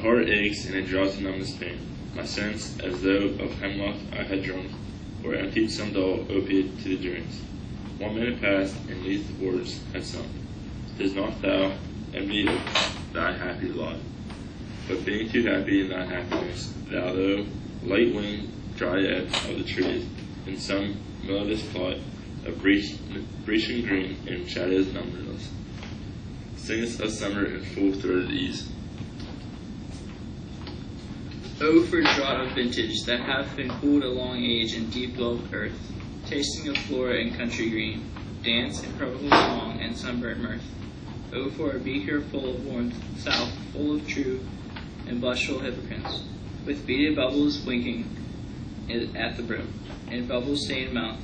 heart aches and it draws to numbness pain. My sense, as though of hemlock I had drunk, or emptied some dull opiate to the dreams. 1 minute passed, and these words had sunk. 'Tis not thou, envy of thy happy lot, but being too happy in thy happiness, thou, though light winged dryad of the trees, in some melodious plot of Grecian green and shadows numberless, singest of summer in full-throated ease. O for draught of vintage that hath been cooled a long age in deep-dwelled earth, tasting of flora and country green, dance and purple song and sunburnt mirth. O for a beaker full of warmth, south, full of true and blushful hypocrites, with beaded bubbles winking at the brim, and bubble-stained mouth,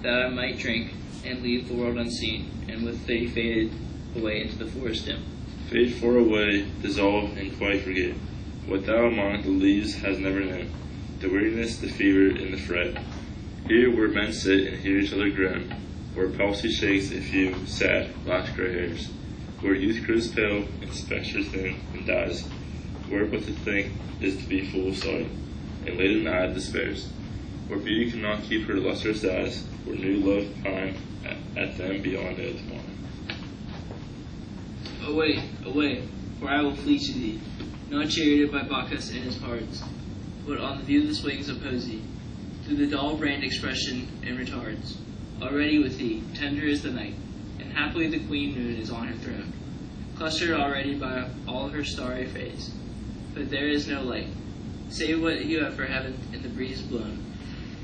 that I might drink and leave the world unseen, and with thee faded away into the forest dim. Fade far away, dissolve, and quite forget what thou among the leaves hast never known, the weariness, the fever, and the fret. Here where men sit and hear each other groan, where palsy shakes a few sad, black gray hairs, where youth grows pale and spectres thin and dies, where but to think is to be full of sorrow, and laden-eyed despairs, where beauty cannot keep her lustrous eyes, where new love pine at them beyond no tomorrow. Away, away, for I will flee to thee, not charioted by Bacchus and his pards, but on the viewless wings of poesy, through the dull brained expression and retards. Already with thee, tender is the night, and happily the queen moon is on her throne, clustered already by all her starry face, but there is no light, save what you have for heaven in the breeze blown,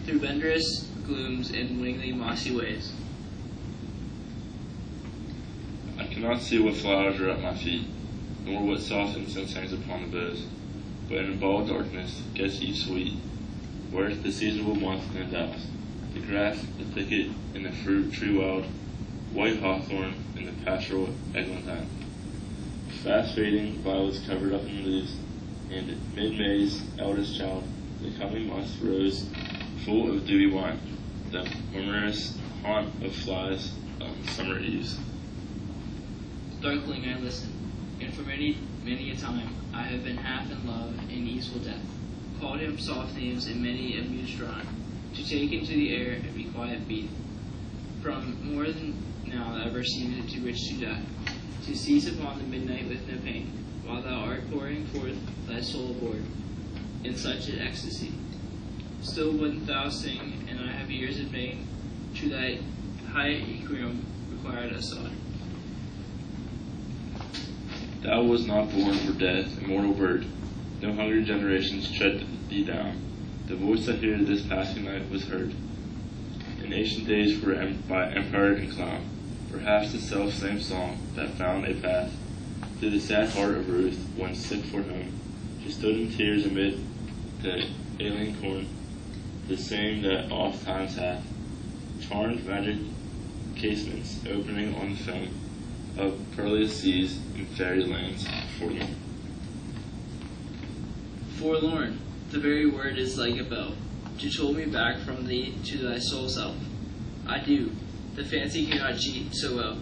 through wondrous glooms and wingly mossy ways. I cannot see what flowers are at my feet, nor what soft incense hangs upon the boughs, but in the bald darkness guess ye sweet, where the seasonable month endows, the grass, the thicket, and the fruit tree wild, white hawthorn, and the pastoral eglantine. Fast fading violets covered up in leaves, and mid-May's eldest child, the coming month rose full of dewy wine, the murmurous haunt of flies on summer eves. Darkling I listen, and for many, many a time I have been half in love and easeful death, called him soft names in many a mused rhyme, to take into the air and be quiet beat. From more than now ever seemed it too rich to die, to cease upon the midnight with no pain, while thou art pouring forth thy soul aboard, in such an ecstasy. Still wouldst thou sing, and I have ears in vain, to thy high equilibrium required a sod. Thou wast not born for death, immortal bird. No hungry generations tread thee down. The voice I hear this passing night was heard in ancient days by empire and clown. Perhaps the self-same song that found a path through the sad heart of Ruth when sick for home. She stood in tears amid the alien corn, the same that oft times hath charmed magic casements opening on the foam of pearliest seas and fairy lands forlorn. Forlorn, the very word is like a bell, to toll me back from thee to thy soul self. Adieu, the fancy cannot cheat so well,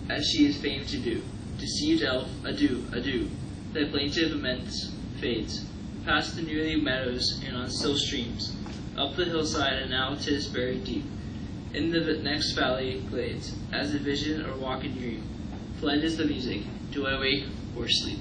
as she is famed to do. Deceived elf, adieu, adieu, thy plaintive immense fades, past the nearly meadows and on still streams, up the hillside and now 'tis buried deep, in the next valley glades, as a vision or walk in dream. Fled is the music, do I wake or sleep?